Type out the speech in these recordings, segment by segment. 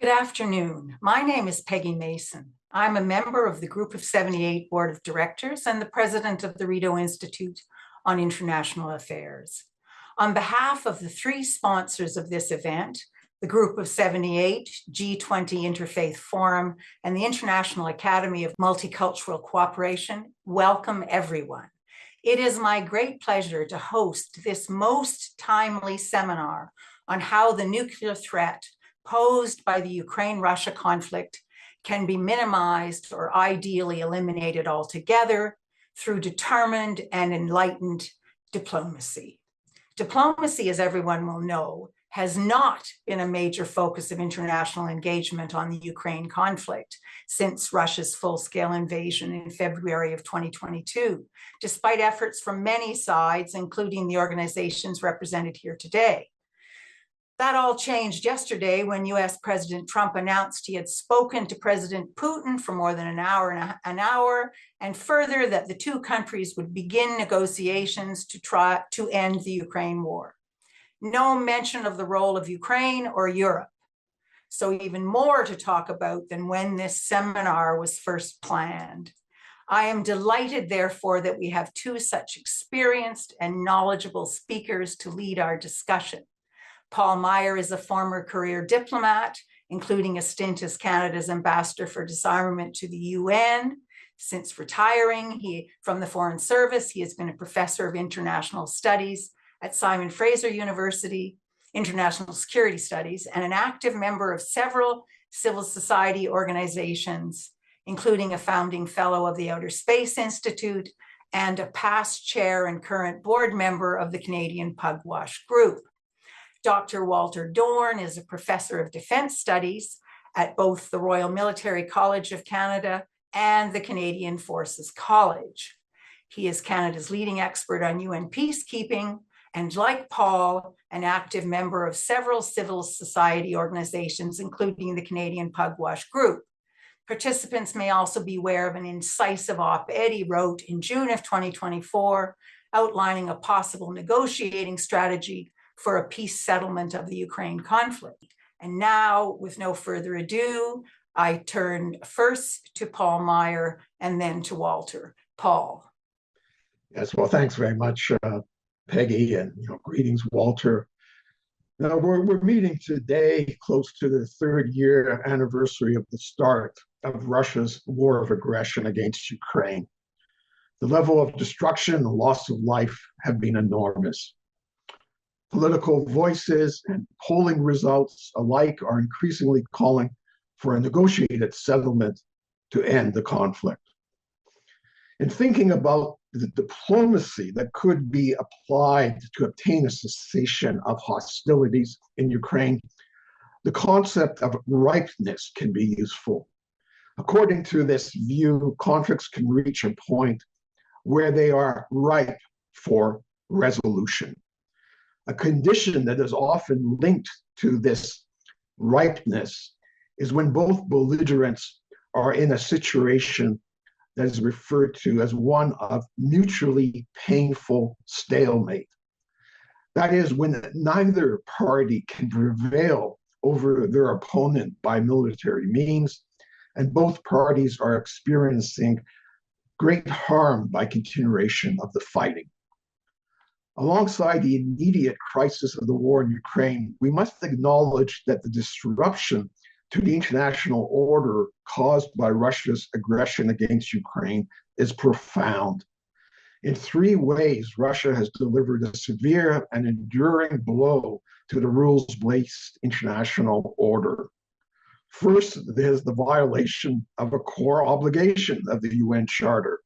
Good afternoon. My name is Peggy Mason. I'm a member of the Group of 78 Board of Directors and the president of the Rideau Institute on International Affairs. On behalf of the three sponsors of this event, the Group of 78, G20 Interfaith Forum, and the International Academy of Multicultural Cooperation, welcome everyone. It is my great pleasure to host this most timely seminar on how the nuclear threat posed by the Ukraine-Russia conflict can be minimized or ideally eliminated altogether through determined and enlightened diplomacy. Diplomacy, as everyone will know, has not been a major focus of international engagement on the Ukraine conflict since Russia's full-scale invasion in February of 2022, despite efforts from many sides, including the organizations represented here today. That all changed yesterday when US President Trump announced he had spoken to President Putin for more than an hour, and further that the two countries would begin negotiations to try to end the Ukraine war. No mention of the role of Ukraine or Europe. So even more to talk about than when this seminar was first planned. I am delighted, therefore, that we have two such experienced and knowledgeable speakers to lead our discussion. Paul Meyer is a former career diplomat, including a stint as Canada's ambassador for disarmament to the UN. Since retiring from the Foreign Service, he has been a professor of international studies at Simon Fraser University, international security studies, and an active member of several civil society organizations, including a founding fellow of the Outer Space Institute and a past chair and current board member of the Canadian Pugwash Group. Dr. Walter Dorn is a professor of defense studies at both the Royal Military College of Canada and the Canadian Forces College. He is Canada's leading expert on UN peacekeeping, and like Paul, an active member of several civil society organizations, including the Canadian Pugwash Group. Participants may also be aware of an incisive op-ed he wrote in June of 2024, outlining a possible negotiating strategy for a peace settlement of the Ukraine conflict. And now, with no further ado, I turn first to Paul Meyer and then to Walter. Paul. Yes, well, thanks very much, Peggy, and greetings, Walter. Now, we're meeting today close to the third-year anniversary of the start of Russia's war of aggression against Ukraine. The level of destruction and loss of life have been enormous. Political voices and polling results alike are increasingly calling for a negotiated settlement to end the conflict. In thinking about the diplomacy that could be applied to obtain a cessation of hostilities in Ukraine, the concept of ripeness can be useful. According to this view, conflicts can reach a point where they are ripe for resolution. A condition that is often linked to this ripeness is when both belligerents are in a situation that is referred to as one of mutually painful stalemate. That is, when neither party can prevail over their opponent by military means, and both parties are experiencing great harm by continuation of the fighting. Alongside the immediate crisis of the war in Ukraine, we must acknowledge that the disruption to the international order caused by Russia's aggression against Ukraine is profound. In three ways, Russia has delivered a severe and enduring blow to the rules-based international order. First, there's the violation of a core obligation of the UN Charter,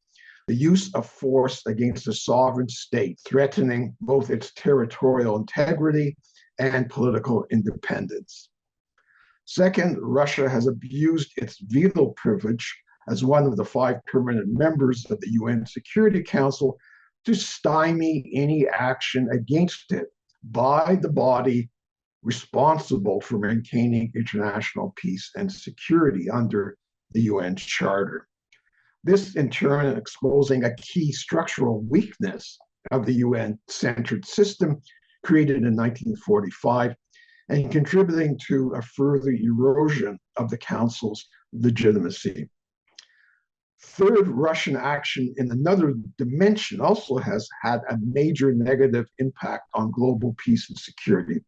the use of force against a sovereign state, threatening both its territorial integrity and political independence. Second, Russia has abused its veto privilege as one of the 5 permanent members of the UN Security Council to stymie any action against it by the body responsible for maintaining international peace and security under the UN Charter. This, in turn, exposing a key structural weakness of the UN-centered system created in 1945 and contributing to a further erosion of the Council's legitimacy. Third, Russian action in another dimension also has had a major negative impact on global peace and security.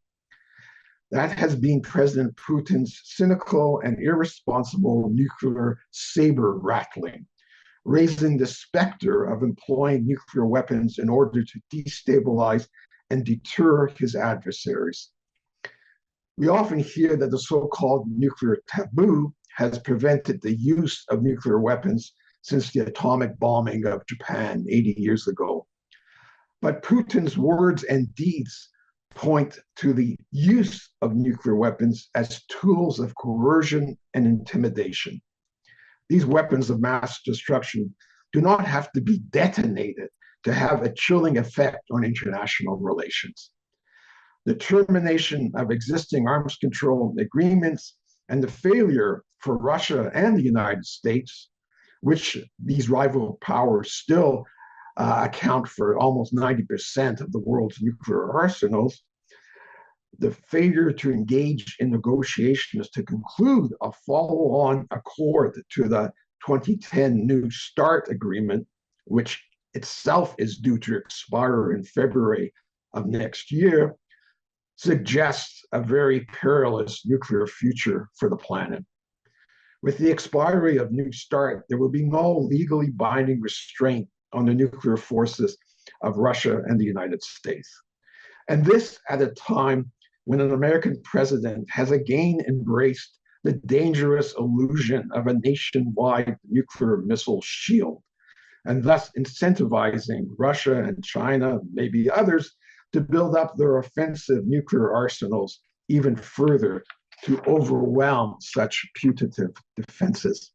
That has been President Putin's cynical and irresponsible nuclear saber rattling, raising the specter of employing nuclear weapons in order to destabilize and deter his adversaries. We often hear that the so-called nuclear taboo has prevented the use of nuclear weapons since the atomic bombing of Japan 80 years ago. But Putin's words and deeds point to the use of nuclear weapons as tools of coercion and intimidation. These weapons of mass destruction do not have to be detonated to have a chilling effect on international relations. The termination of existing arms control agreements and the failure for Russia and the United States, which these rival powers still account for almost 90% of the world's nuclear arsenals, the failure to engage in negotiations to conclude a follow-on accord to the 2010 New START agreement, which itself is due to expire in February of next year, suggests a very perilous nuclear future for the planet. With the expiry of New START, there will be no legally binding restraint on the nuclear forces of Russia and the United States. And this at a time when an American president has again embraced the dangerous illusion of a nationwide nuclear missile shield, and thus incentivizing Russia and China, maybe others, to build up their offensive nuclear arsenals even further to overwhelm such putative defenses.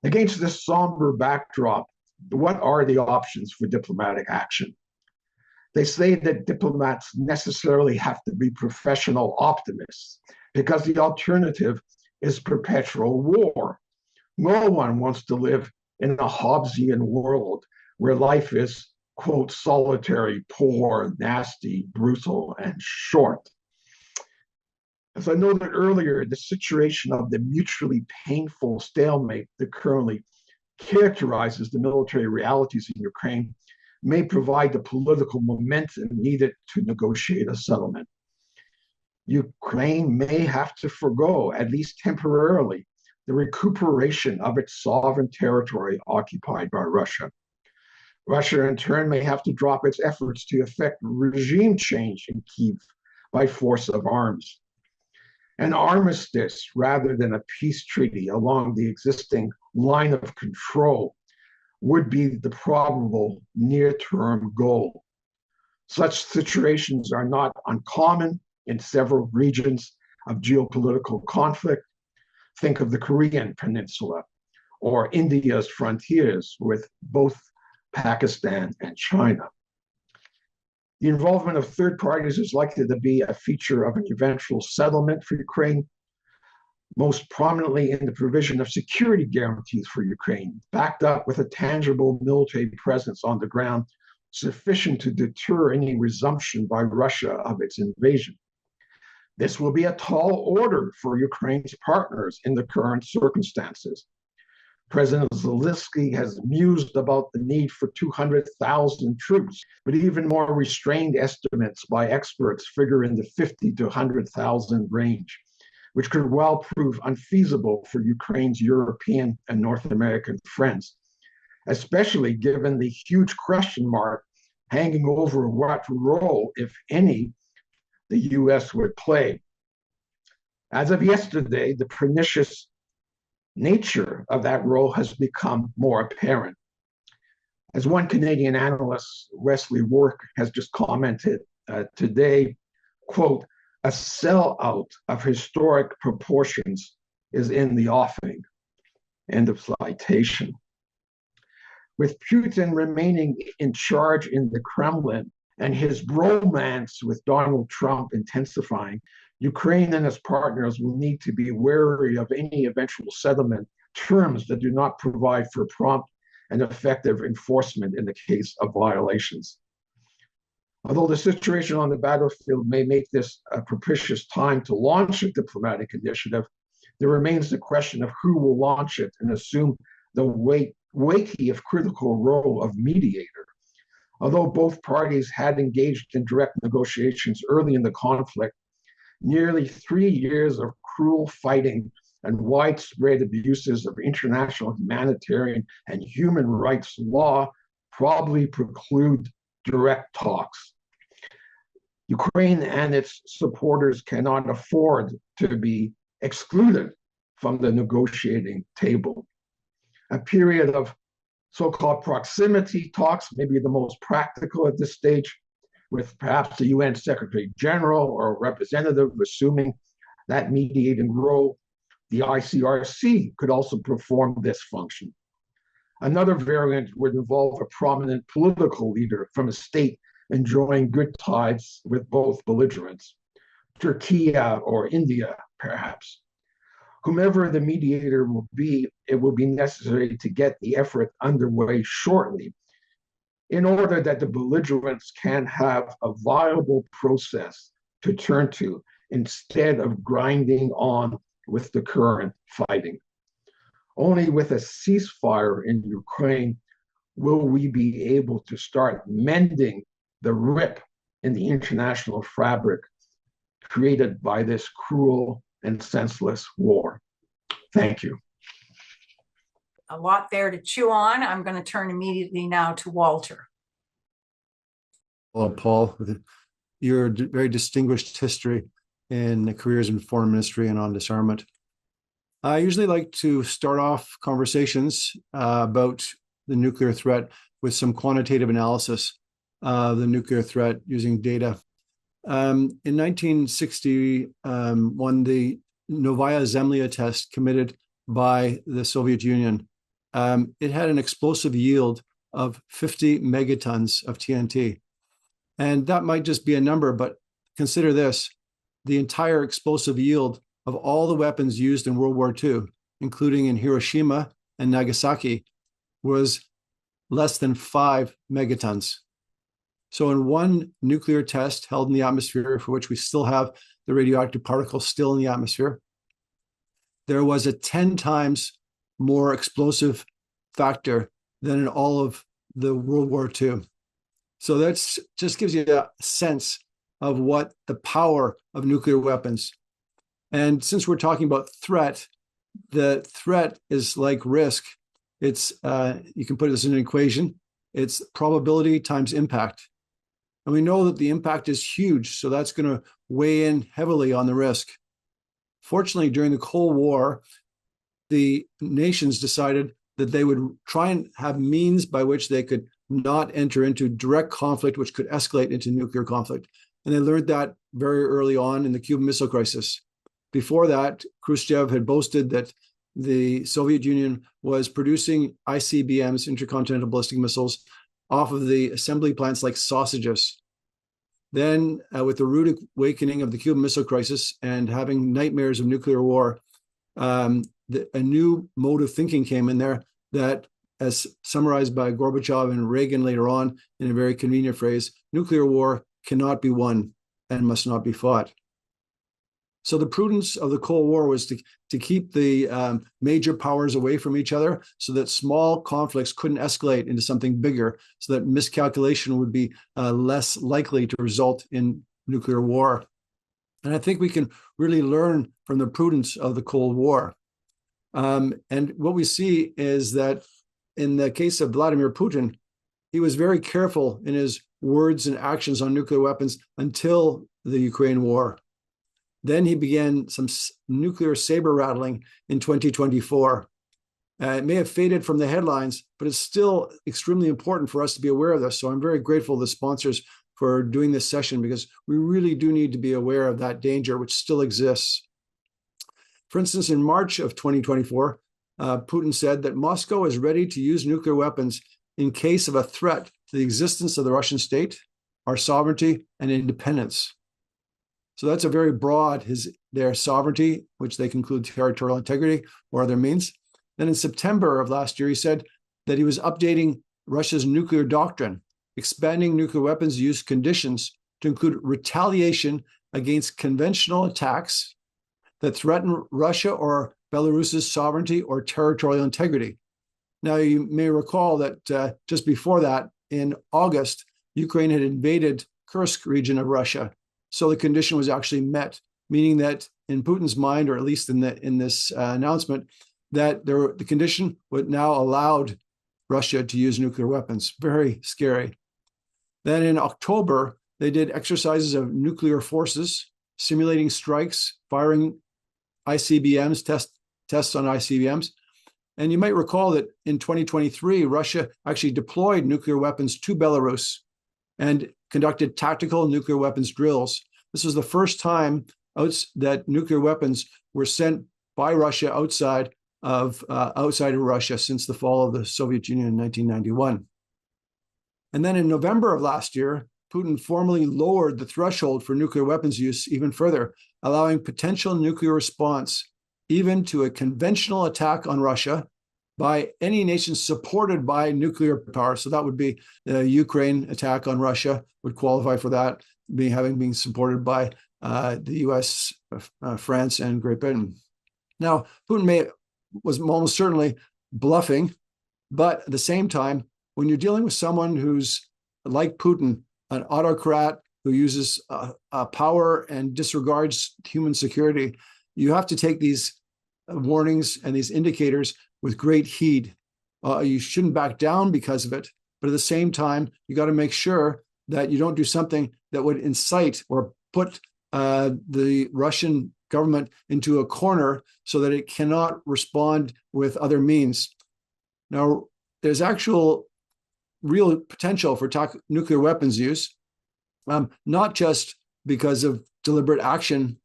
Against this somber backdrop, what are the options for diplomatic action? They say that diplomats necessarily have to be professional optimists because the alternative is perpetual war. No one wants to live in a Hobbesian world where life is, quote, solitary, poor, nasty, brutal, and short. As I noted earlier, the situation of the mutually painful stalemate that currently characterizes the military realities in Ukraine may provide the political momentum needed to negotiate a settlement. Ukraine may have to forgo, at least temporarily, the recuperation of its sovereign territory occupied by Russia. Russia, in turn, may have to drop its efforts to effect regime change in Kyiv by force of arms. An armistice rather than a peace treaty along the existing line of control would be the probable near-term goal. Such situations are not uncommon in several regions of geopolitical conflict. Think of the Korean Peninsula or India's frontiers with both Pakistan and China. The involvement of third parties is likely to be a feature of an eventual settlement for Ukraine, most prominently in the provision of security guarantees for Ukraine, backed up with a tangible military presence on the ground sufficient to deter any resumption by Russia of its invasion. This will be a tall order for Ukraine's partners in the current circumstances. President Zelensky has mused about the need for 200,000 troops, but even more restrained estimates by experts figure in the 50 to 100,000 range, which could well prove unfeasible for Ukraine's European and North American friends, especially given the huge question mark hanging over what role, if any, the US would play. As of yesterday, the pernicious nature of that role has become more apparent. As one Canadian analyst, Wesley Work, has just commented today, quote, a sellout of historic proportions is in the offing, end of citation. With Putin remaining in charge in the Kremlin and his bromance with Donald Trump intensifying, Ukraine and its partners will need to be wary of any eventual settlement terms that do not provide for prompt and effective enforcement in the case of violations. Although the situation on the battlefield may make this a propitious time to launch a diplomatic initiative, there remains the question of who will launch it and assume the weighty if critical role of mediator. Although both parties had engaged in direct negotiations early in the conflict, nearly 3 years of cruel fighting and widespread abuses of international humanitarian and human rights law probably preclude direct talks. Ukraine and its supporters cannot afford to be excluded from the negotiating table. A period of so-called proximity talks may be the most practical at this stage, with perhaps the UN Secretary General or representative assuming that mediating role. The ICRC could also perform this function. Another variant would involve a prominent political leader from a state enjoying good ties with both belligerents, Turkey or India, perhaps. Whomever the mediator will be, it will be necessary to get the effort underway shortly in order that the belligerents can have a viable process to turn to instead of grinding on with the current fighting. Only with a ceasefire in Ukraine will we be able to start mending the rip in the international fabric created by this cruel and senseless war. Thank you. A lot there to chew on. I'm going to turn immediately now to Walter. Well, Paul, with your very distinguished history in careers in foreign ministry and on disarmament, I usually like to start off conversations about the nuclear threat with some quantitative analysis of the nuclear threat using data. In 1961, the Novaya Zemlya test committed by the Soviet Union, it had an explosive yield of 50 megatons of TNT. And that might just be a number, but consider this: the entire explosive yield of all the weapons used in World War II, including in Hiroshima and Nagasaki, was less than 5 megatons. So in one nuclear test held in the atmosphere, for which we still have the radioactive particles still in the atmosphere, there was a 10 times more explosive factor than in all of the World War II. So that's just gives you a sense of what the power of nuclear weapons. And since we're talking about threat, the threat is like risk. It's you can put this in an equation. It's probability times impact. And we know that the impact is huge, so that's going to weigh in heavily on the risk. Fortunately, during the Cold War, the nations decided that they would try and have means by which they could not enter into direct conflict, which could escalate into nuclear conflict. And they learned that very early on in the Cuban Missile Crisis. Before that, Khrushchev had boasted that the Soviet Union was producing ICBMs, intercontinental ballistic missiles, off of the assembly plants like sausages. Then, with the rude awakening of the Cuban Missile Crisis and having nightmares of nuclear war, a new mode of thinking came in there that, as summarized by Gorbachev and Reagan later on in a very convenient phrase, nuclear war cannot be won and must not be fought. So the prudence of the Cold War was to keep the major powers away from each other so that small conflicts couldn't escalate into something bigger, so that miscalculation would be less likely to result in nuclear war. And I think we can really learn from the prudence of the Cold War. And what we see is that in the case of Vladimir Putin, he was very careful in his words and actions on nuclear weapons until the Ukraine war. Then he began some nuclear saber rattling in 2024. It may have faded from the headlines, but it's still extremely important for us to be aware of this. So I'm very grateful to the sponsors for doing this session, because we really do need to be aware of that danger, which still exists. For instance, in March of 2024, Putin said that Moscow is ready to use nuclear weapons in case of a threat to the existence of the Russian state, our sovereignty, and independence. So that's a very broad, their sovereignty, which they conclude territorial integrity or other means. Then in September of last year, he said that he was updating Russia's nuclear doctrine. expanding nuclear weapons use conditions to include retaliation against conventional attacks that threaten Russia or Belarus's sovereignty or territorial integrity. Now, you may recall that just before that, in August, Ukraine had invaded Kursk region of Russia. So the condition was actually met, meaning that in Putin's mind, or at least in this announcement, that the condition would now allowed Russia to use nuclear weapons. Very scary. Then in October, they did exercises of nuclear forces, simulating strikes, firing ICBMs, tests on ICBMs. And you might recall that in 2023, Russia actually deployed nuclear weapons to Belarus and conducted tactical nuclear weapons drills. This was the first time that nuclear weapons were sent by Russia outside of Russia since the fall of the Soviet Union in 1991. And then in November of last year, Putin formally lowered the threshold for nuclear weapons use even further, allowing potential nuclear response even to a conventional attack on Russia by any nation supported by nuclear power. So that would be the Ukraine attack on Russia would qualify for that, having been supported by the US, France, and Great Britain. Now, Putin was almost certainly bluffing, but at the same time, when you're dealing with someone who's like Putin, an autocrat who uses power and disregards human security, you have to take these warnings and these indicators with great heed. You shouldn't back down because of it, but at the same time, you got to make sure that you don't do something that would incite or put the Russian government into a corner so that it cannot respond with other means. Now, there's actual real potential for nuclear weapons use, not just because of deliberate action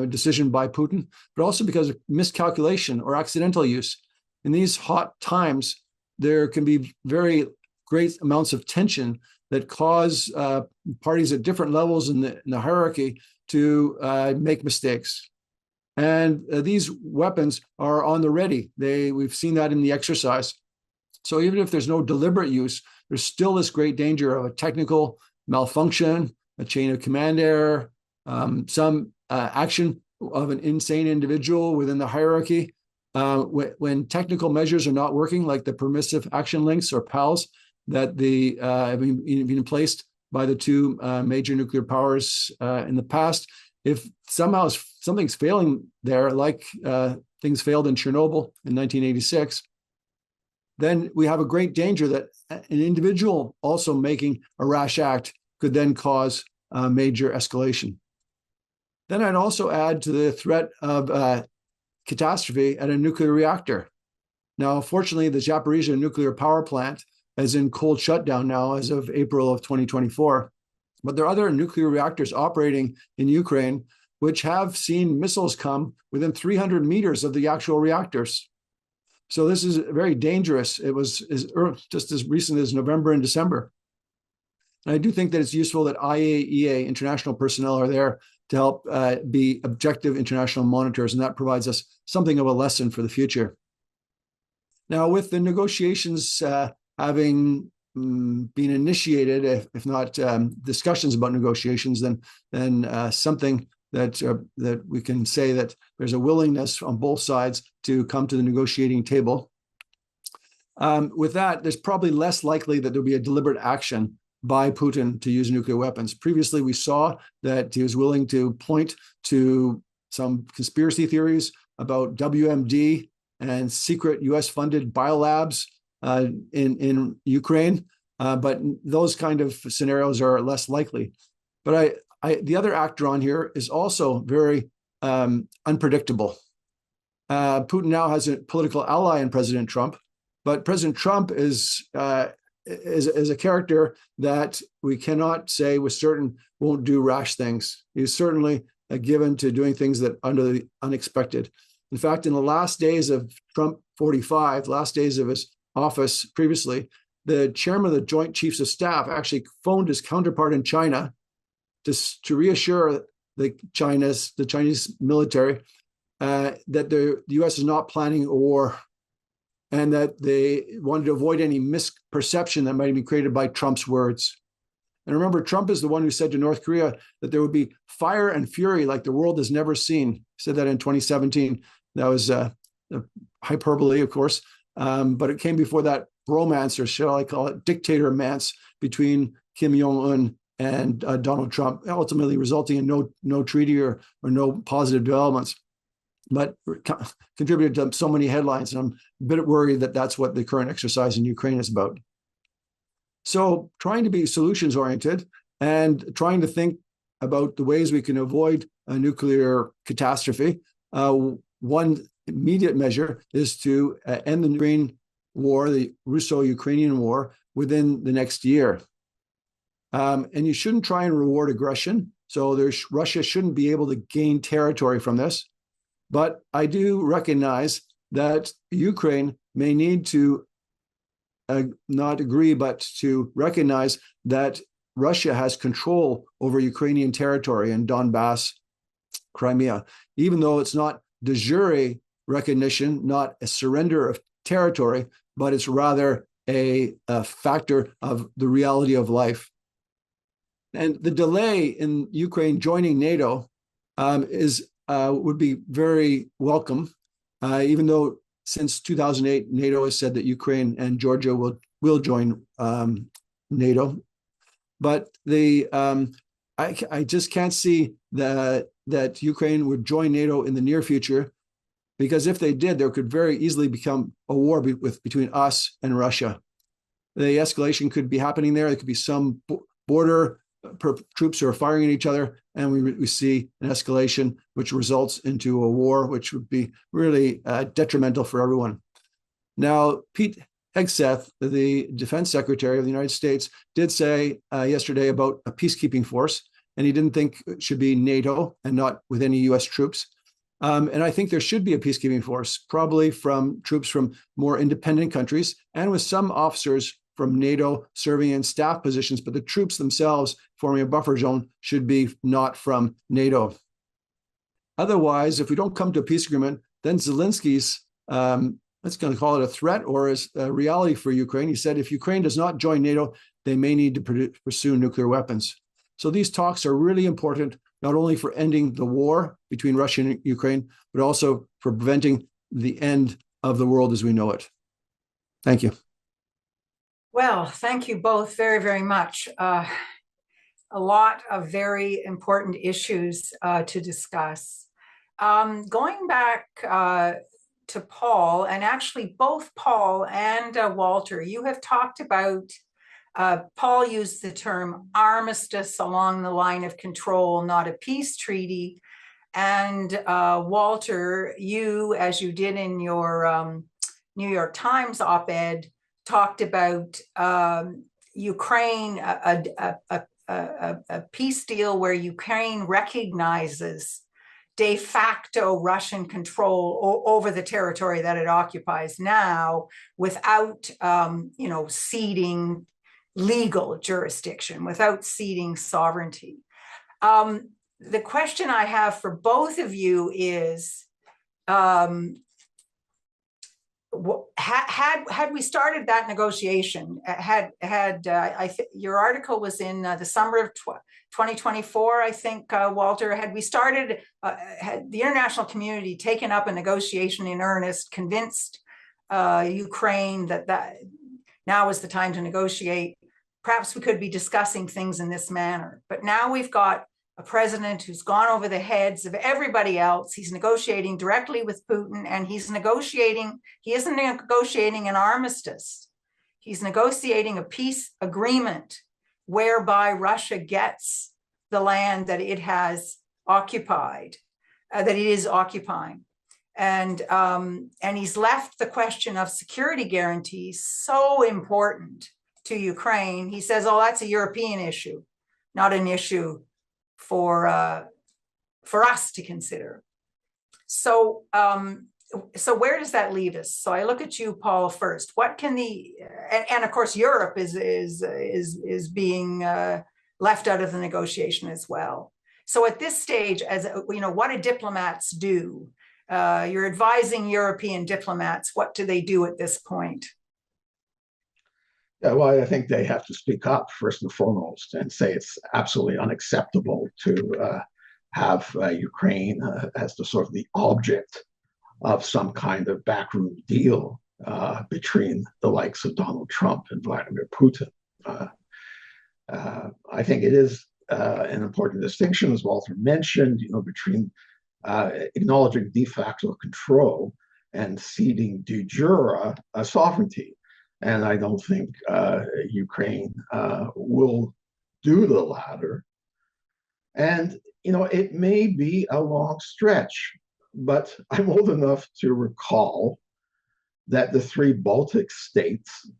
decision by Putin, but also because of miscalculation or accidental use. In these hot times, there can be very great amounts of tension that cause parties at different levels in the hierarchy to make mistakes. And these weapons are on the ready. We've seen that in the exercise. So even if there's no deliberate use, there's still this great danger of a technical malfunction, a chain of command error, some action of an insane individual within the hierarchy. When technical measures are not working, like the permissive action links or PALs that have been placed by the two major nuclear powers in the past, if somehow something's failing there, like things failed in Chernobyl in 1986, then we have a great danger that an individual also making a rash act could then cause major escalation. Then I'd also add to the threat of catastrophe at a nuclear reactor. Now, fortunately, the Zaporizhzhia nuclear power plant is in cold shutdown now as of April of 2024. But there are other nuclear reactors operating in Ukraine which have seen missiles come within 300 meters of the actual reactors. So this is very dangerous. It was just as recent as November and December. And I do think that it's useful that IAEA international personnel are there to help be objective international monitors, and that provides us something of a lesson for the future. Now, with the negotiations having been initiated, if not discussions about negotiations, then something that we can say that there's a willingness on both sides to come to the negotiating table. With that, there's probably less likely that there'll be a deliberate action by Putin to use nuclear weapons. Previously, we saw that he was willing to point to some conspiracy theories about WMD and secret US-funded biolabs in Ukraine, but those kind of scenarios are less likely. But the other actor on here is also very unpredictable. Putin now has a political ally in President Trump, but President Trump is a character that we cannot say with certain won't do rash things. He's certainly given to doing things that under the unexpected. In fact, in the last days of Trump 45, last days of his office previously, the chairman of the Joint Chiefs of Staff actually phoned his counterpart in China to reassure the Chinese military that the U.S. is not planning a war. and that they wanted to avoid any misperception that might have been created by Trump's words. And remember, Trump is the one who said to North Korea that there would be fire and fury like the world has never seen. He said that in 2017. That was hyperbole, of course, but it came before that bromance, or shall I call it dictator-mance, between Kim Jong-un and Donald Trump, ultimately resulting in no treaty or no positive developments, but contributed to so many headlines. And I'm a bit worried that that's what the current exercise in Ukraine is about. So trying to be solutions oriented and trying to think about the ways we can avoid a nuclear catastrophe. One immediate measure is to end the Ukraine war, the Russo-Ukrainian war, within the next year. And you shouldn't try and reward aggression. So Russia shouldn't be able to gain territory from this. But I do recognize that Ukraine may need to not agree, but to recognize that Russia has control over Ukrainian territory in Donbass, Crimea, even though it's not de jure recognition, not a surrender of territory, but it's rather a factor of the reality of life. And the delay in Ukraine joining NATO would be very welcome, even though since 2008, NATO has said that Ukraine and Georgia will join NATO. But I just can't see that Ukraine would join NATO in the near future, because if they did, there could very easily become a war between us and Russia. The escalation could be happening there. There could be some border troops who are firing at each other, and we see an escalation which results into a war, which would be really detrimental for everyone. Now, Pete Hegseth, the Defense Secretary of the United States, did say yesterday about a peacekeeping force, and he didn't think it should be NATO and not with any U.S. troops. And I think there should be a peacekeeping force, probably from troops from more independent countries and with some officers from NATO serving in staff positions, but the troops themselves forming a buffer zone should be not from NATO. Otherwise, if we don't come to a peace agreement, then Zelensky's, let's going to call it a threat or is a reality for Ukraine. He said if Ukraine does not join NATO, they may need to pursue nuclear weapons. So these talks are really important, not only for ending the war between Russia and Ukraine, but also for preventing the end of the world as we know it. Thank you. Well, thank you both very, very much. A lot of very important issues to discuss. Going back to Paul, and actually both Paul and Walter, you have talked about, Paul used the term armistice along the line of control, not a peace treaty. And Walter, you, as you did in your New York Times op-ed, talked about Ukraine, a peace deal where Ukraine recognizes de facto Russian control over the territory that it occupies now, without, ceding legal jurisdiction, without ceding sovereignty. The question I have for both of you is, had we started that negotiation, your article was in the summer of 2024, I think, Walter, had we started, had the international community taken up a negotiation in earnest, convinced Ukraine that now is the time to negotiate, perhaps we could be discussing things in this manner. But now we've got a president who's gone over the heads of everybody else. He's negotiating directly with Putin, and he isn't negotiating an armistice. He's negotiating a peace agreement whereby Russia gets the land that it has occupied, that it is occupying. And he's left the question of security guarantees so important to Ukraine. He says, oh, that's a European issue, not an issue for us to consider. So where does that leave us? So I look at you, Paul, first. What can and of course Europe is being left out of the negotiation as well. So at this stage, as what do diplomats do? You're advising European diplomats. What do they do at this point? Yeah, well, I think they have to speak up first and foremost and say it's absolutely unacceptable to have Ukraine as the sort of the object of some kind of backroom deal between the likes of Donald Trump and Vladimir Putin. I think it is an important distinction, as Walter mentioned, between acknowledging de facto control and ceding de jure sovereignty. And I don't think Ukraine will do the latter. And, it may be a long stretch, but I'm old enough to recall that the three Baltic states,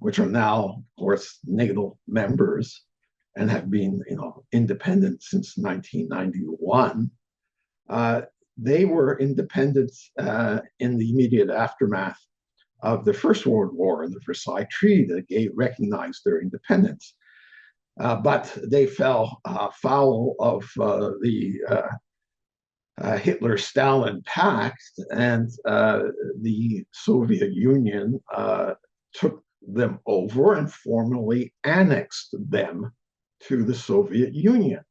which are now, of course, NATO members and have been, independent since 1991, they were independent in the immediate aftermath of the First World War and the Versailles Treaty that recognized their independence. But they fell foul of the Hitler-Stalin Pact, and the Soviet Union took them over and formally annexed them to the Soviet Union.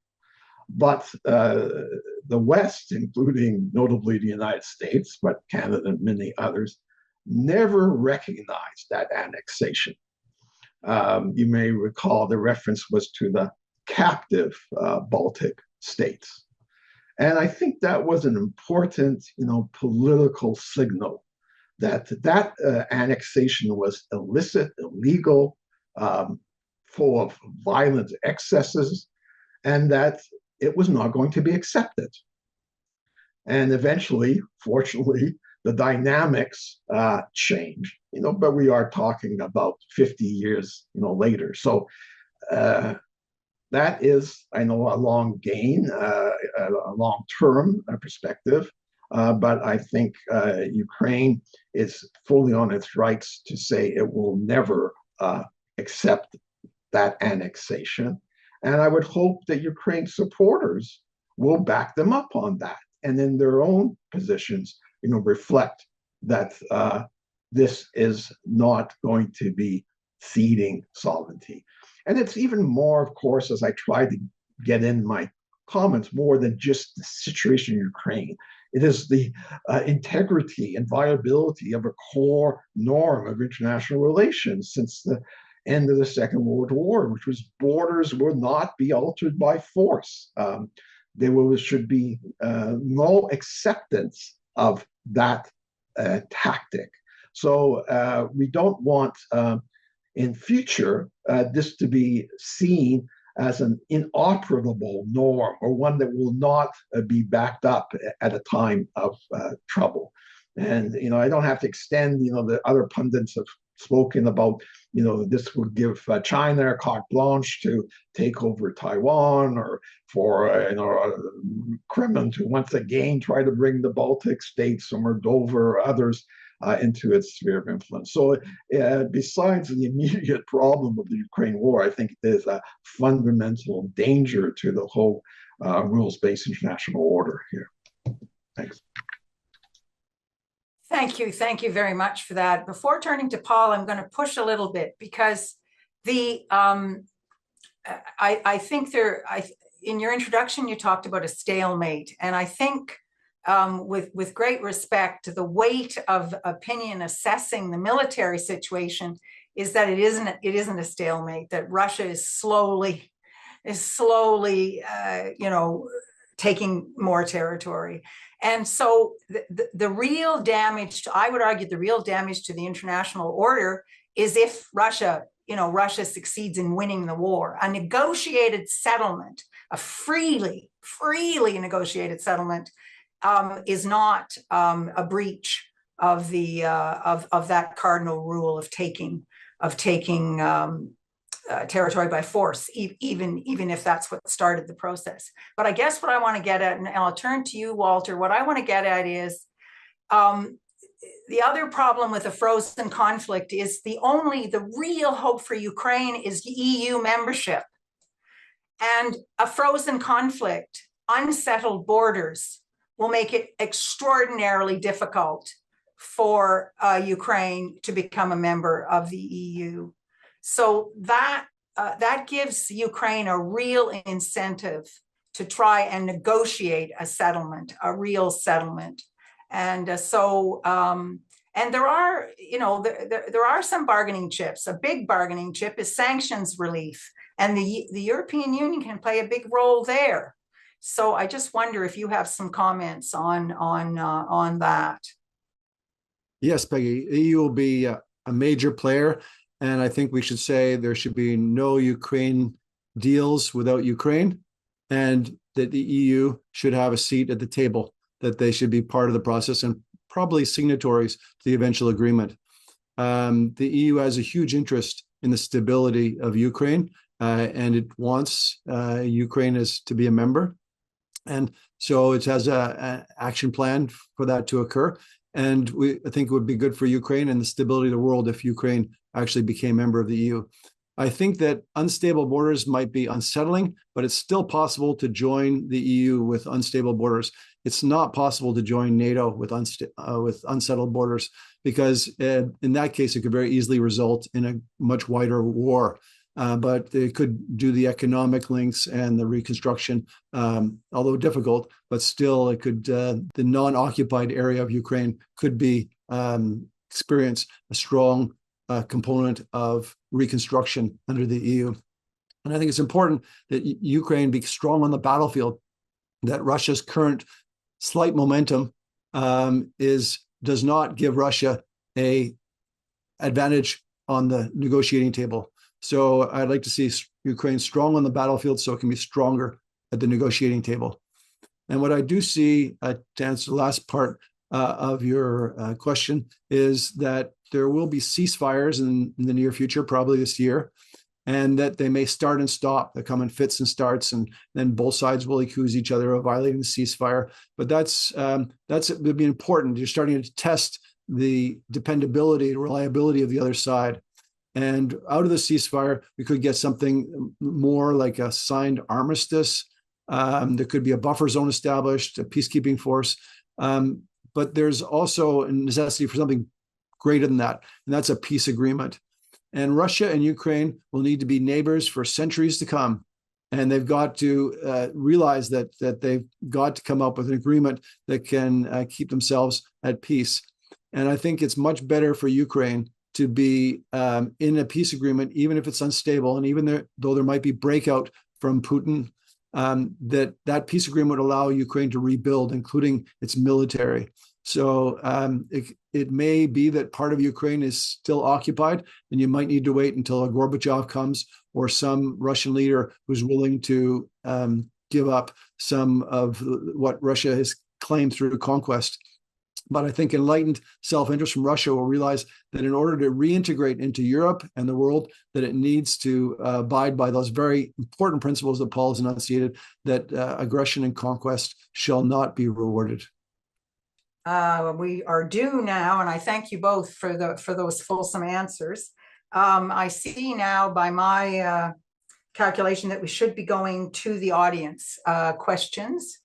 But the West, including notably the United States, but Canada and many others, never recognized that annexation. You may recall the reference was to the captive Baltic states. And I think that was an important, political signal that annexation was illicit, illegal, full of violent excesses, and that it was not going to be accepted. And eventually, fortunately, the dynamics changed, but we are talking about 50 years, later. So that is, I know, a long gain, a long-term perspective, but I think Ukraine is fully on its rights to say it will never accept that annexation. And I would hope that Ukraine supporters will back them up on that, and in their own positions, reflect that this is not going to be ceding sovereignty. And it's even more, of course, as I try to get in my comments, more than just the situation in Ukraine. It is the integrity and viability of a core norm of international relations since the end of the Second World War, which was borders will not be altered by force. There should be no acceptance of that tactic. So we don't want in future this to be seen as an inoperable norm or one that will not be backed up at a time of trouble. And I don't have to extend the other pundits have spoken about this would give China carte blanche to take over Taiwan, or for Kremlin to once again try to bring the Baltic states or Moldova or others into its sphere of influence. So besides the immediate problem of the Ukraine war, I think there's a fundamental danger to the whole rules-based international order here. Thanks. Thank you very much for that. Before turning to Paul, I'm going to push a little bit because I think in your introduction you talked about a stalemate, and I think with great respect, the weight of opinion assessing the military situation is that it isn't a stalemate. That Russia is slowly, taking more territory. And so the real damage, I would argue the real damage to the international order is if Russia succeeds in winning the war. A negotiated settlement, a freely negotiated settlement, is not a breach of the of that cardinal rule of taking territory by force, even if that's what started the process. But I guess what I want to get at, and I'll turn to you, Walter, what I want to get at is the other problem with a frozen conflict is the real hope for Ukraine is EU membership. And a frozen conflict, unsettled borders, will make it extraordinarily difficult for Ukraine to become a member of the EU. So that gives Ukraine a real incentive to try and negotiate a settlement, a real settlement. And and there are, there are some bargaining chips. A big bargaining chip is sanctions relief, and the European Union can play a big role there. So I just wonder if you have some comments on that. Yes, Peggy, EU will be a major player, and I think we should say there should be no Ukraine deals without Ukraine, and that the EU should have a seat at the table, that they should be part of the process and probably signatories to the eventual agreement. The EU has a huge interest in the stability of Ukraine, and it wants Ukraine to be a member. And so it has an action plan for that to occur. And I think it would be good for Ukraine and the stability of the world if Ukraine actually became a member of the EU. I think that unstable borders might be unsettling, but it's still possible to join the EU with unstable borders. It's not possible to join NATO with unsettled borders, because in that case, it could very easily result in a much wider war. But it could do the economic links and the reconstruction, although difficult, but still it could, the non-occupied area of Ukraine could be experience a strong component of reconstruction under the EU. And I think it's important that Ukraine be strong on the battlefield, that Russia's current slight momentum does not give Russia a advantage on the negotiating table. So I'd like to see Ukraine strong on the battlefield so it can be stronger at the negotiating table. And what I do see, to answer the last part of your question, is that there will be ceasefires in the near future, probably this year, and that they may start and stop. They come in fits and starts, and then both sides will accuse each other of violating the ceasefire. But that's would be important. You're starting to test the dependability and reliability of the other side. And out of the ceasefire, we could get something more like a signed armistice. There could be a buffer zone established, a peacekeeping force. But there's also a necessity for something greater than that, and that's a peace agreement. And Russia and Ukraine will need to be neighbors for centuries to come. And they've got to realize that they've got to come up with an agreement that can keep themselves at peace. And I think it's much better for Ukraine to be in a peace agreement, even if it's unstable, and even though there might be breakout from Putin, that peace agreement would allow Ukraine to rebuild, including its military. So it may be that part of Ukraine is still occupied, and you might need to wait until a Gorbachev comes or some Russian leader who's willing to give up some of what Russia has claimed through conquest. But I think enlightened self-interest from Russia will realize that in order to reintegrate into Europe and the world, that it needs to abide by those very important principles that Paul has enunciated, that aggression and conquest shall not be rewarded. We are due now, and I thank you both for those fulsome answers. I see now by my calculation that we should be going to the audience questions.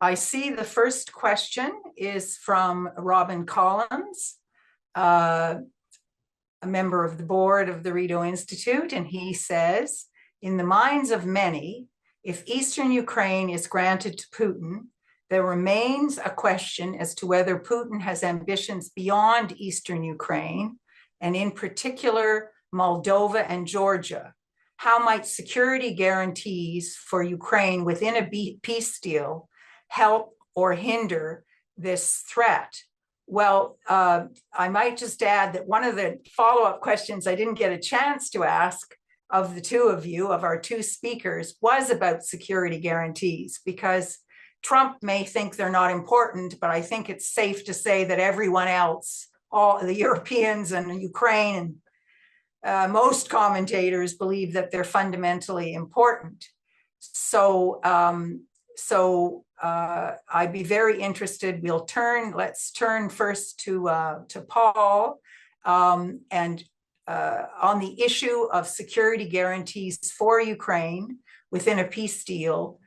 I see the first question is from Robin Collins, a member of the board of the Rideau Institute, and he says, in the minds of many, if Eastern Ukraine is granted to Putin, there remains a question as to whether Putin has ambitions beyond Eastern Ukraine, and in particular, Moldova and Georgia. How might security guarantees for Ukraine within a peace deal help or hinder this threat? Well, I might just add that one of the follow-up questions I didn't get a chance to ask of the two of you, of our two speakers, was about security guarantees, because Trump may think they're not important, but I think it's safe to say that everyone else, all the Europeans and Ukraine and most commentators believe that they're fundamentally important. So, I'd be very interested. Let's turn first to Paul, and on the issue of security guarantees for Ukraine within a peace deal.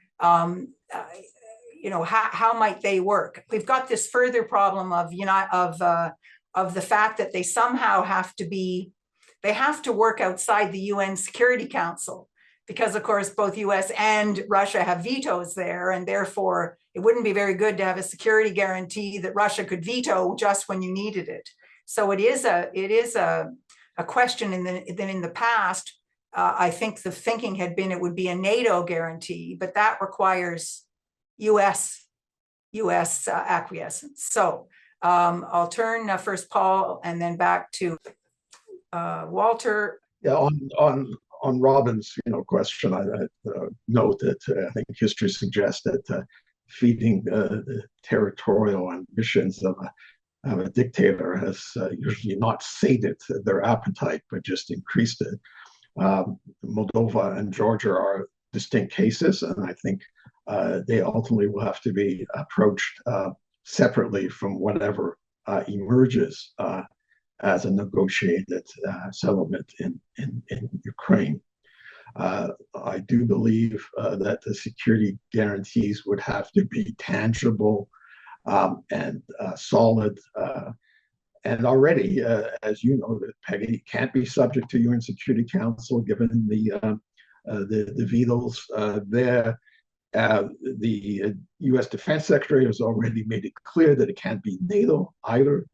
how might they work? We've got this further problem of the fact that they somehow have to work outside the UN Security Council, because of course both US and Russia have vetoes there, and therefore it wouldn't be very good to have a security guarantee that Russia could veto just when you needed it. So it is a question in the past. I think the thinking had been it would be a NATO guarantee, but that requires US acquiescence. So I'll turn first Paul and then back to Walter. Yeah, on Robin's question, I note that I think history suggests that feeding the territorial ambitions of a dictator has usually not sated their appetite, but just increased it. Moldova and Georgia are distinct cases, and I think they ultimately will have to be approached separately from whatever emerges as a negotiated settlement in Ukraine. I do believe that the security guarantees would have to be tangible and solid. And already, as you know, Peggy, can't be subject to UN Security Council given the vetoes there. The U.S. Defense Secretary has already made it clear that it can't be NATO either.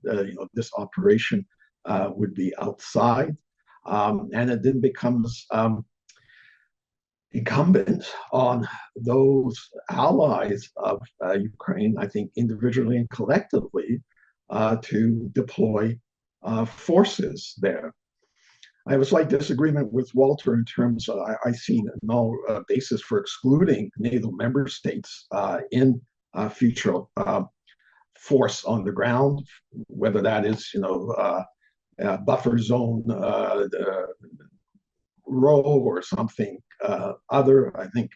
This operation would be outside, and it then becomes incumbent on those allies of Ukraine, I think, individually and collectively, to deploy forces there. I have a slight disagreement with Walter in terms of I see no basis for excluding NATO member states in future force on the ground, whether that is, buffer zone role or something other. I think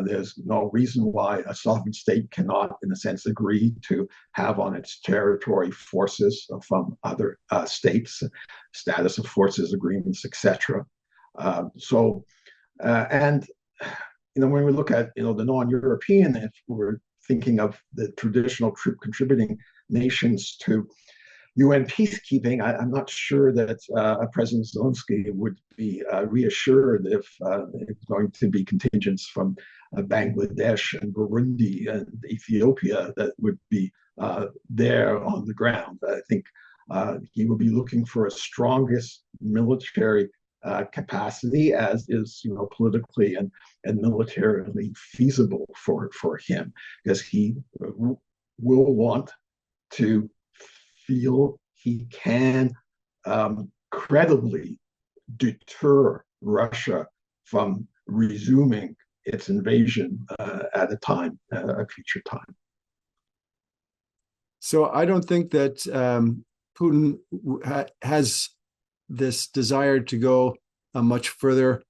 there's no reason why a sovereign state cannot, in a sense, agree to have on its territory forces from other states, status of forces agreements, etc. And when we look at the non-European, if we're thinking of the traditional troop contributing nations to UN peacekeeping, I'm not sure that President Zelensky would be reassured if there's going to be contingents from Bangladesh and Burundi and Ethiopia that would be there on the ground. I think he will be looking for a strongest military capacity, as is politically and militarily feasible for him, because he will want to feel he can credibly deter Russia from resuming its invasion at a future time. So I don't think that Putin has this desire to go much further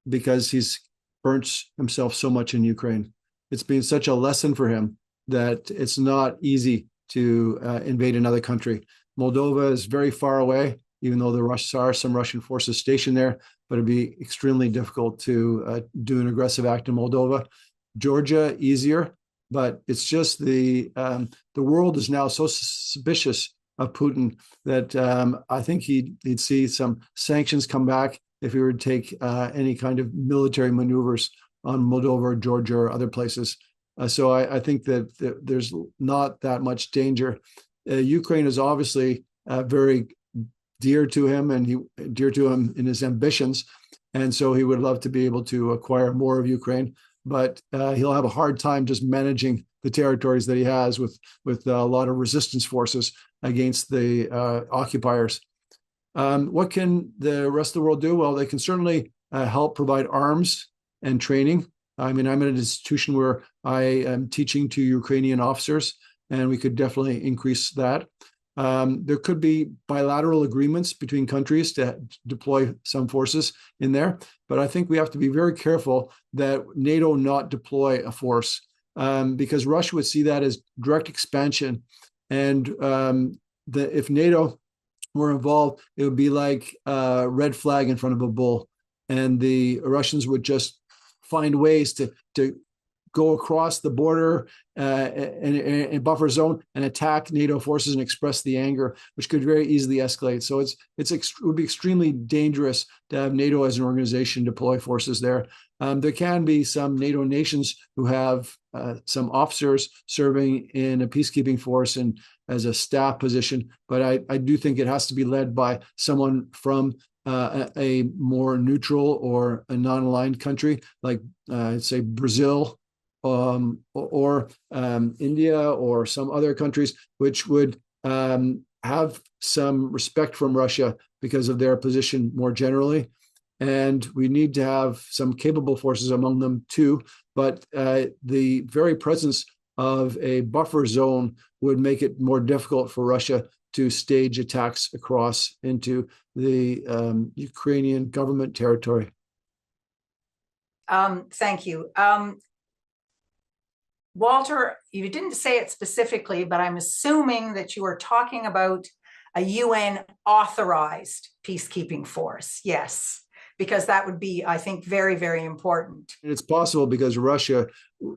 because he's burnt himself so much in Ukraine. It's been such a lesson for him that it's not easy to invade another country. Moldova is very far away, even though there are some Russian forces stationed there, but it'd be extremely difficult to do an aggressive act in Moldova. Georgia, easier, but it's just the world is now so suspicious of Putin that I think he'd see some sanctions come back if he were to take any kind of military maneuvers on Moldova or Georgia or other places. So I think that there's not that much danger. Ukraine is obviously very dear to him, and dear to him in his ambitions, and so he would love to be able to acquire more of Ukraine. But he'll have a hard time just managing the territories that he has with a lot of resistance forces against the occupiers. What can the rest of the world do? Well, they can certainly help provide arms and training. I mean, I'm in an institution where I am teaching to Ukrainian officers, and we could definitely increase that. There could be bilateral agreements between countries to deploy some forces in there, but I think we have to be very careful that NATO not deploy a force, because Russia would see that as direct expansion. And if NATO were involved, it would be like a red flag in front of a bull, and the Russians would just find ways to go across the border in buffer zone and attack NATO forces and express the anger, which could very easily escalate. So it would be extremely dangerous to have NATO as an organization deploy forces there. There can be some NATO nations who have some officers serving in a peacekeeping force and as a staff position, but I do think it has to be led by someone from a more neutral or a non-aligned country, like say Brazil or India or some other countries, which would have some respect from Russia because of their position more generally. And we need to have some capable forces among them too. But the very presence of a buffer zone would make it more difficult for Russia to stage attacks across into the Ukrainian government territory. Thank you. Walter, you didn't say it specifically, but I'm assuming that you are talking about a UN authorized peacekeeping force. Yes, because that would be, I think, very, very important. And it's possible because Russia,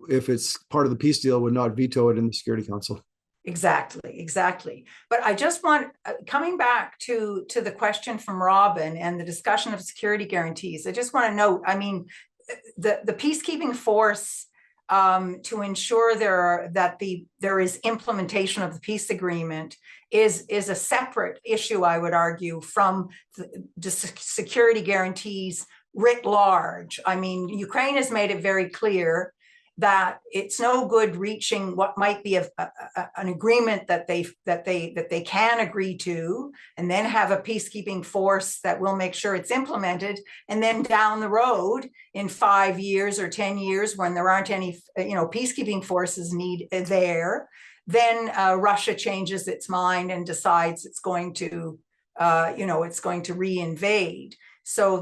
if it's part of the peace deal, would not veto it in the Security Council. Exactly. But I just want, coming back to the question from Robin and the discussion of security guarantees, I just want to note, I mean, the peacekeeping force to ensure there is implementation of the peace agreement is a separate issue, I would argue, from the security guarantees writ large. I mean, Ukraine has made it very clear that it's no good reaching what might be an agreement that they can agree to, and then have a peacekeeping force that will make sure it's implemented. And then down the road, in 5 years or 10 years, when there aren't any, peacekeeping forces there, then Russia changes its mind and decides it's going to, reinvade. So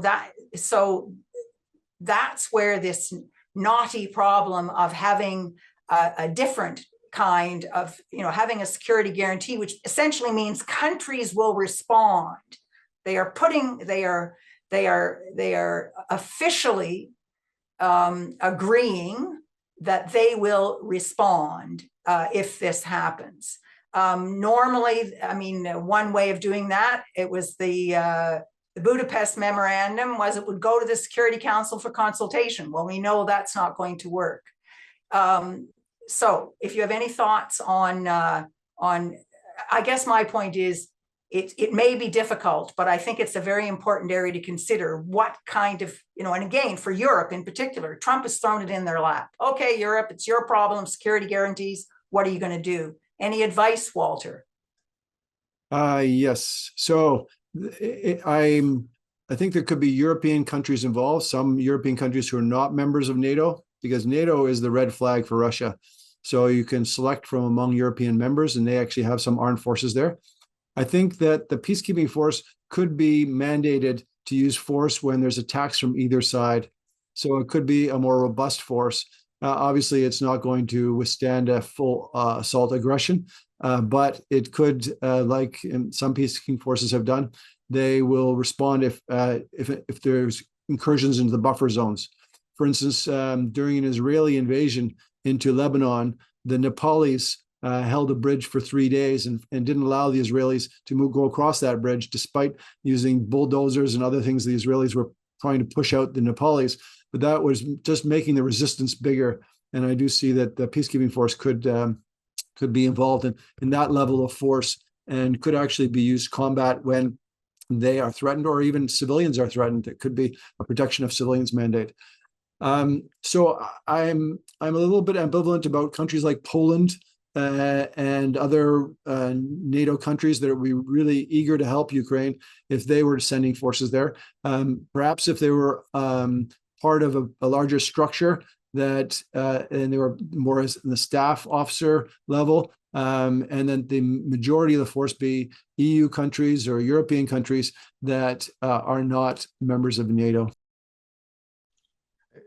that's where this knotty problem of having a different kind of, having a security guarantee, which essentially means countries will respond. They are officially agreeing that they will respond if this happens. Normally, I mean, one way of doing that, it was the Budapest Memorandum, was it would go to the Security Council for consultation. Well, we know that's not going to work. So if you have any thoughts on, I guess my point is, it may be difficult, but I think it's a very important area to consider what kind of, and again, for Europe in particular, Trump has thrown it in their lap. Okay, Europe, it's your problem, security guarantees. What are you going to do? Any advice, Walter? Yes. So I think there could be European countries involved, some European countries who are not members of NATO, because NATO is the red flag for Russia. So you can select from among European members, and they actually have some armed forces there. I think that the peacekeeping force could be mandated to use force when there's attacks from either side. So it could be a more robust force. Obviously, it's not going to withstand a full assault aggression, but it could, like some peacekeeping forces have done, they will respond if there's incursions into the buffer zones. For instance, during an Israeli invasion into Lebanon, the Nepalese held a bridge for 3 days and didn't allow the Israelis to go across that bridge, despite using bulldozers and other things the Israelis were trying to push out the Nepalese. But that was just making the resistance bigger. And I do see that the peacekeeping force could be involved in that level of force and could actually be used combat when they are threatened, or even civilians are threatened. It could be a protection of civilians mandate. So I'm a little bit ambivalent about countries like Poland and other NATO countries that would be really eager to help Ukraine if they were sending forces there. Perhaps if they were part of a larger structure that and they were more as in the staff officer level, and then the majority of the force be EU countries or European countries that are not members of NATO.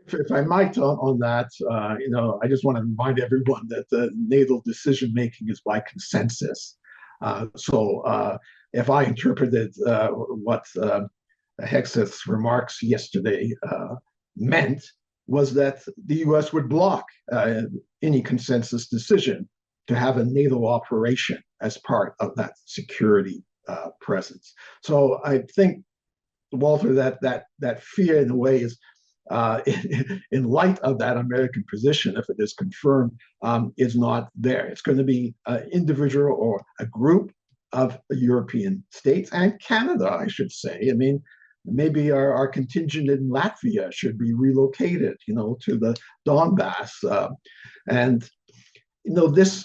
If I might on that, I just want to remind everyone that the NATO decision making is by consensus. So if I interpreted what Hegseth's remarks yesterday meant, was that the US would block any consensus decision to have a NATO operation as part of that security presence. So I think, Walter, that fear in a way is in light of that American position, if it is confirmed, is not there. It's going to be an individual or a group of European states and Canada, I should say. I mean, maybe our contingent in Latvia should be relocated, to the Donbass. And, this,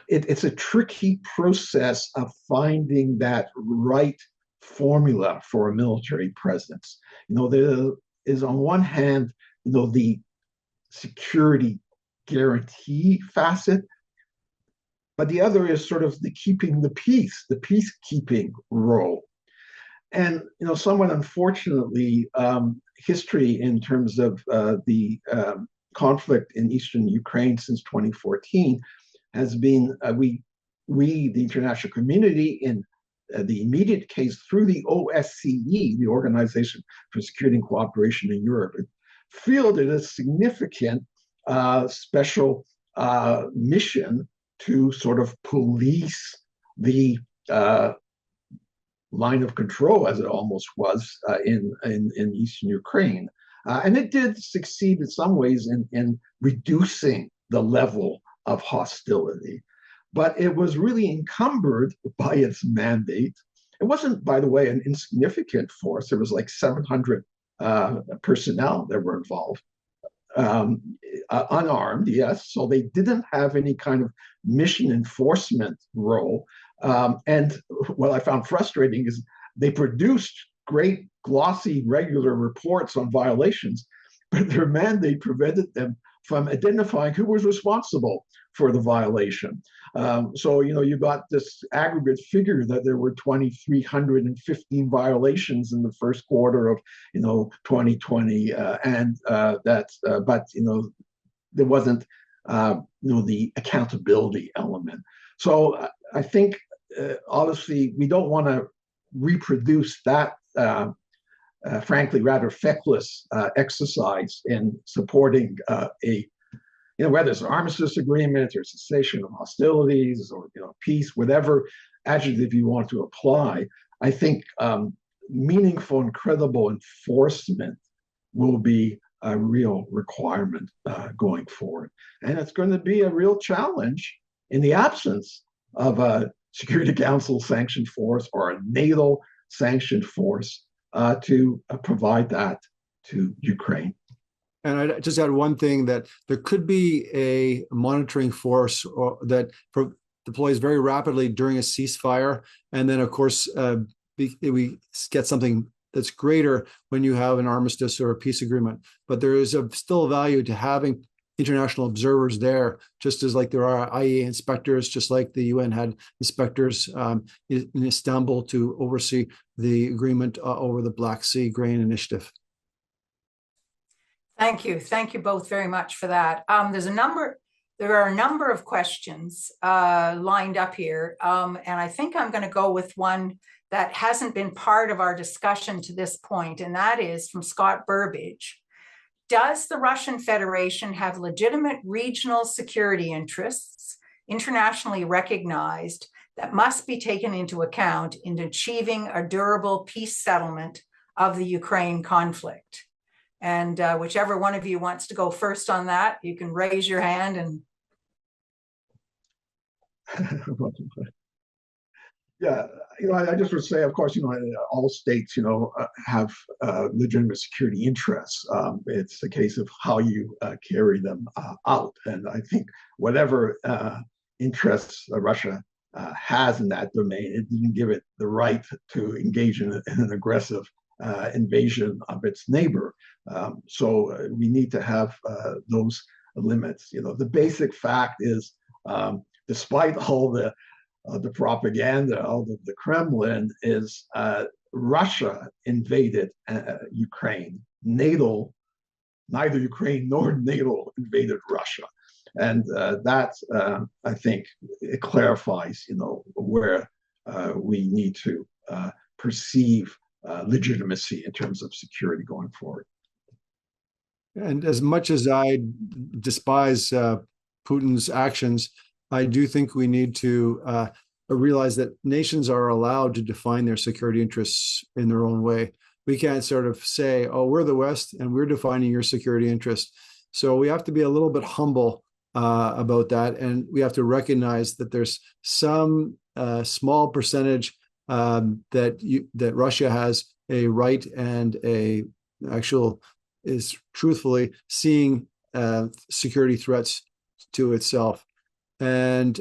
it's a tricky process of finding that right formula for a military presence. There is on one hand, the security guarantee facet, but the other is sort of the keeping the peace, the peacekeeping role. And somewhat unfortunately, history in terms of the conflict in eastern Ukraine since 2014 has been we, the international community, in the immediate case through the OSCE, the Organization for Security and Cooperation in Europe, fielded a significant special mission to sort of police the line of control, as it almost was, in eastern Ukraine. And it did succeed in some ways in reducing the level of hostility. But it was really encumbered by its mandate. It wasn't, by the way, an insignificant force. There was like 700 personnel that were involved. Unarmed, yes, so they didn't have any kind of mission enforcement role. And what I found frustrating is they produced great, glossy, regular reports on violations, but their mandate prevented them from identifying who was responsible for the violation. So, you got this aggregate figure that there were 2,315 violations in the first quarter of, 2020, but there wasn't, the accountability element. So I think, honestly, we don't want to reproduce that, frankly, rather feckless exercise in supporting whether it's an armistice agreement or cessation of hostilities or peace, whatever adjective you want to apply. I think meaningful and credible enforcement will be a real requirement going forward. And it's going to be a real challenge in the absence of a Security Council sanctioned force or a NATO sanctioned force to provide that to Ukraine. And I just add one thing, that there could be a monitoring force that deploys very rapidly during a ceasefire. And then, of course, we get something that's greater when you have an armistice or a peace agreement. But there is still value to having international observers there, just as like there are IAEA inspectors, just like the UN had inspectors in Istanbul to oversee the agreement over the Black Sea Grain Initiative. Thank you. Thank you both very much for that. There are a number of questions lined up here. And I think I'm going to go with one that hasn't been part of our discussion to this point, and that is from Scott Burbage. Does the Russian Federation have legitimate regional security interests, internationally recognized, that must be taken into account in achieving a durable peace settlement of the Ukraine conflict? And whichever one of you wants to go first on that, you can raise your hand. And yeah, I just would say, of course, all states, have legitimate security interests. It's a case of how you carry them out. And I think whatever interests Russia has in that domain, it didn't give it the right to engage in an aggressive invasion of its neighbor. So we need to have those limits. The basic fact is, despite all the propaganda of the Kremlin, is Russia invaded Ukraine. Neither Ukraine nor NATO invaded Russia. And that, I think, it clarifies, where we need to perceive legitimacy in terms of security going forward. And as much as I despise Putin's actions, I do think we need to realize that nations are allowed to define their security interests in their own way. We can't sort of say, oh, we're the West and we're defining your security interest. So we have to be a little bit humble about that. And we have to recognize that there's some small percentage that Russia has a right and a actual is truthfully seeing security threats to itself. And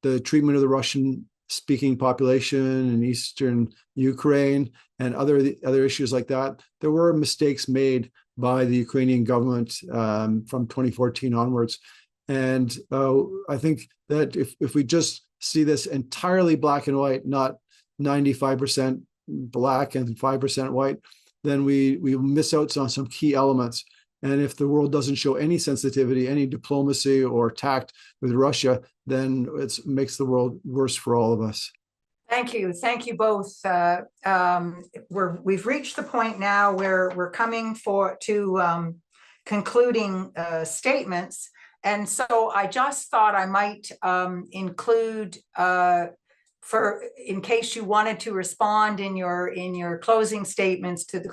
the treatment of the Russian-speaking population in eastern Ukraine and other issues like that, there were mistakes made by the Ukrainian government from 2014 onwards. And I think that if we just see this entirely black and white, not 95% black and 5% white, then we miss out on some key elements. And if the world doesn't show any sensitivity, any diplomacy or tact with Russia, then it makes the world worse for all of us. Thank you both. We've reached the point now where we're coming to concluding statements. And so I just thought I might include, in case you wanted to respond in your closing statements to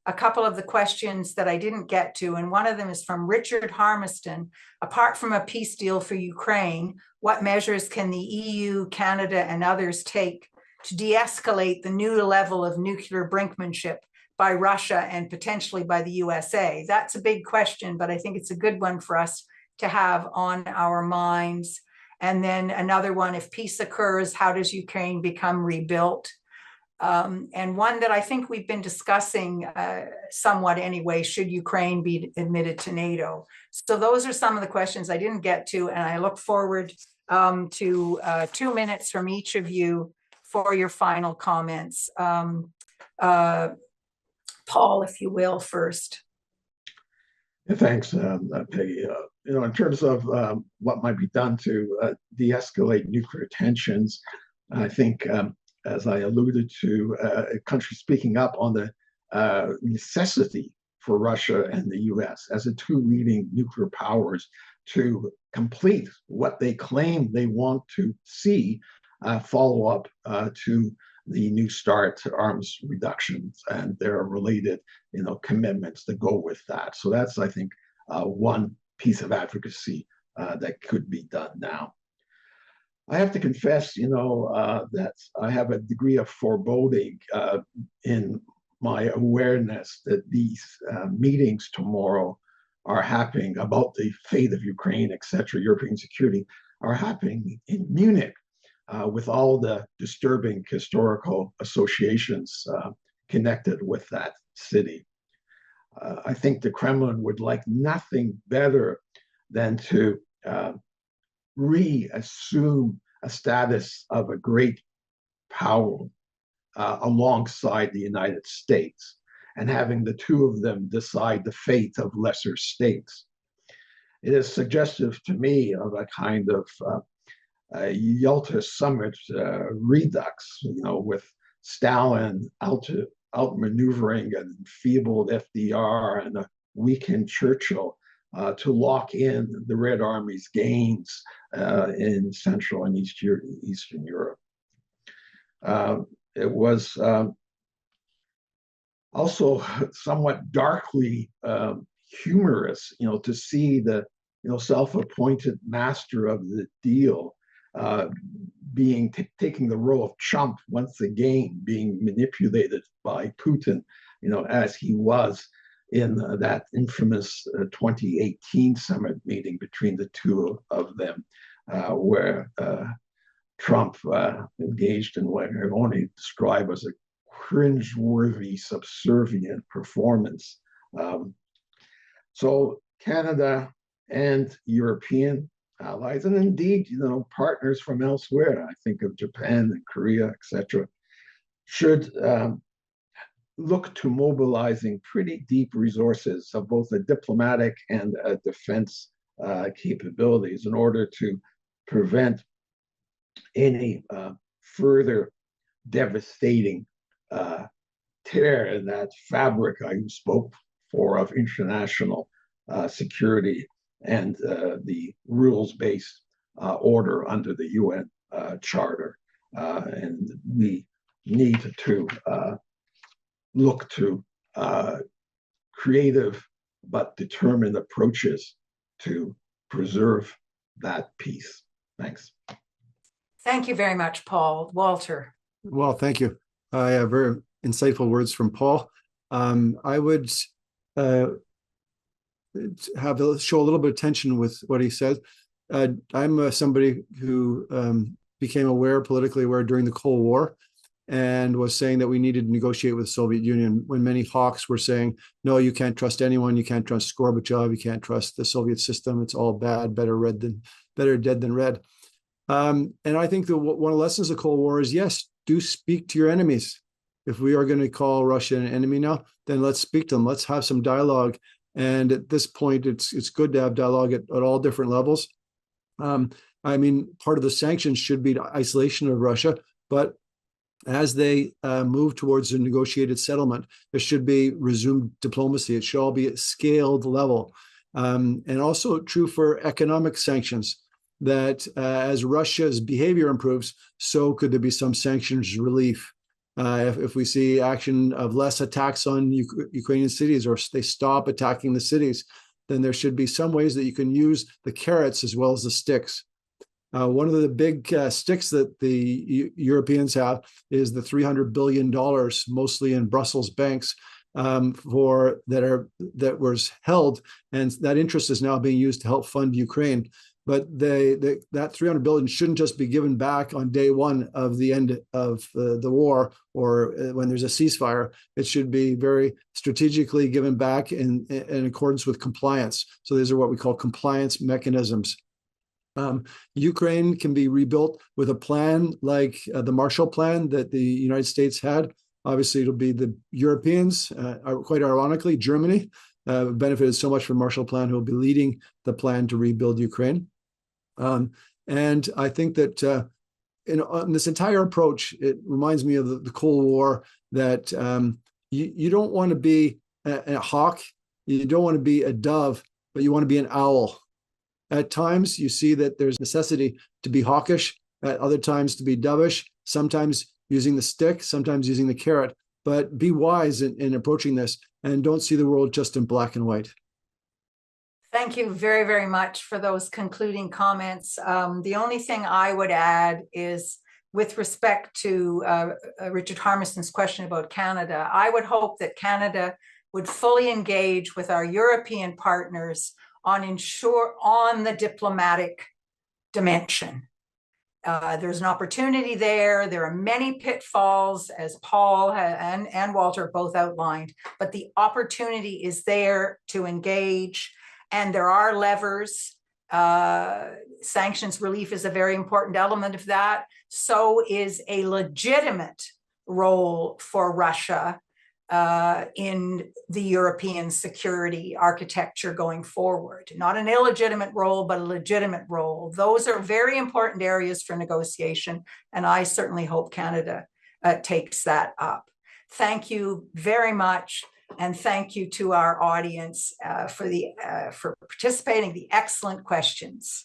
a couple of the questions that I didn't get to. And one of them is from Richard Harmiston. Apart from a peace deal for Ukraine, what measures can the EU, Canada, and others take to de-escalate the new level of nuclear brinkmanship by Russia and potentially by the USA? That's a big question, but I think it's a good one for us to have on our minds. And then another one, if peace occurs, how does Ukraine become rebuilt? And one that I think we've been discussing somewhat anyway, should Ukraine be admitted to NATO? So those are some of the questions I didn't get to, and I look forward to 2 minutes from each of you for your final comments. Paul, if you will, first. Thanks, Peggy. In terms of what might be done to de-escalate nuclear tensions, I think, as I alluded to, a country speaking up on the necessity for Russia and the US as the two leading nuclear powers to complete what they claim they want to see follow up to the New START arms reductions and their related, commitments that go with that. So that's, I think, one piece of advocacy that could be done now. I have to confess, that I have a degree of foreboding in my awareness that these meetings tomorrow are happening about the fate of Ukraine, et cetera, European security, are happening in Munich with all the disturbing historical associations connected with that city. I think the Kremlin would like nothing better than to reassume a status of a great power alongside the United States, and having the two of them decide the fate of lesser states. It is suggestive to me of a kind of Yalta summit redux, with Stalin outmaneuvering an enfeebled FDR and a weakened Churchill to lock in the Red Army's gains in Central and Eastern Europe. It was also somewhat darkly humorous, to see the self-appointed master of the deal taking the role of chump once again, being manipulated by Putin, as he was in that infamous 2018 summit meeting between the two of them, where Trump engaged in what I only describe as a cringeworthy, subservient performance. So Canada and European allies, and indeed, partners from elsewhere, I think of Japan and Korea, etc., should look to mobilizing pretty deep resources of both a diplomatic and a defense capabilities in order to prevent any further devastating tear in that fabric I spoke of international security and the rules-based order under the UN Charter. And we need to look to creative but determined approaches to preserve that peace. Thanks. Thank you very much, Paul. Walter. Well, thank you. I have very insightful words from Paul. I would show a little bit of tension with what he said. I'm somebody who became politically aware during the Cold War, and was saying that we needed to negotiate with the Soviet Union when many hawks were saying, no, you can't trust anyone, you can't trust Gorbachev, you can't trust the Soviet system, it's all bad, better dead than red. And I think that one of the lessons of the Cold War is, yes, do speak to your enemies. If we are going to call Russia an enemy now, then let's speak to them. Let's have some dialogue. And at this point, it's good to have dialogue at all different levels. I mean, part of the sanctions should be the isolation of Russia, but as they move towards a negotiated settlement, there should be resumed diplomacy. It should all be at scaled level. And also true for economic sanctions, that as Russia's behavior improves, so could there be some sanctions relief. If we see action of less attacks on Ukrainian cities, or they stop attacking the cities, then there should be some ways that you can use the carrots as well as the sticks. One of the big sticks that the Europeans have is the $300 billion, mostly in Brussels banks, that was held, and that interest is now being used to help fund Ukraine. But that $300 billion shouldn't just be given back on day one of the end of the war, or when there's a ceasefire. It should be very strategically given back in accordance with compliance. So these are what we call compliance mechanisms. Ukraine can be rebuilt with a plan like the Marshall Plan that the United States had. Obviously, it'll be the Europeans, quite ironically, Germany, benefited so much from Marshall Plan, who will be leading the plan to rebuild Ukraine. And I think that in this entire approach, it reminds me of the Cold War, that you don't want to be a hawk, you don't want to be a dove, but you want to be an owl. At times, you see that there's necessity to be hawkish, at other times to be dovish, sometimes using the stick, sometimes using the carrot. But be wise in approaching this, and don't see the world just in black and white. Thank you very, very much for those concluding comments. The only thing I would add is, with respect to Richard Harmison's question about Canada, I would hope that Canada would fully engage with our European partners on the diplomatic dimension. There's an opportunity there. There are many pitfalls, as Paul and Walter both outlined, but the opportunity is there to engage, and there are levers. Sanctions relief is a very important element of that. So is a legitimate role for Russia in the European security architecture going forward. Not an illegitimate role, but a legitimate role. Those are very important areas for negotiation, and I certainly hope Canada takes that up. Thank you very much, and thank you to our audience for participating, the excellent questions.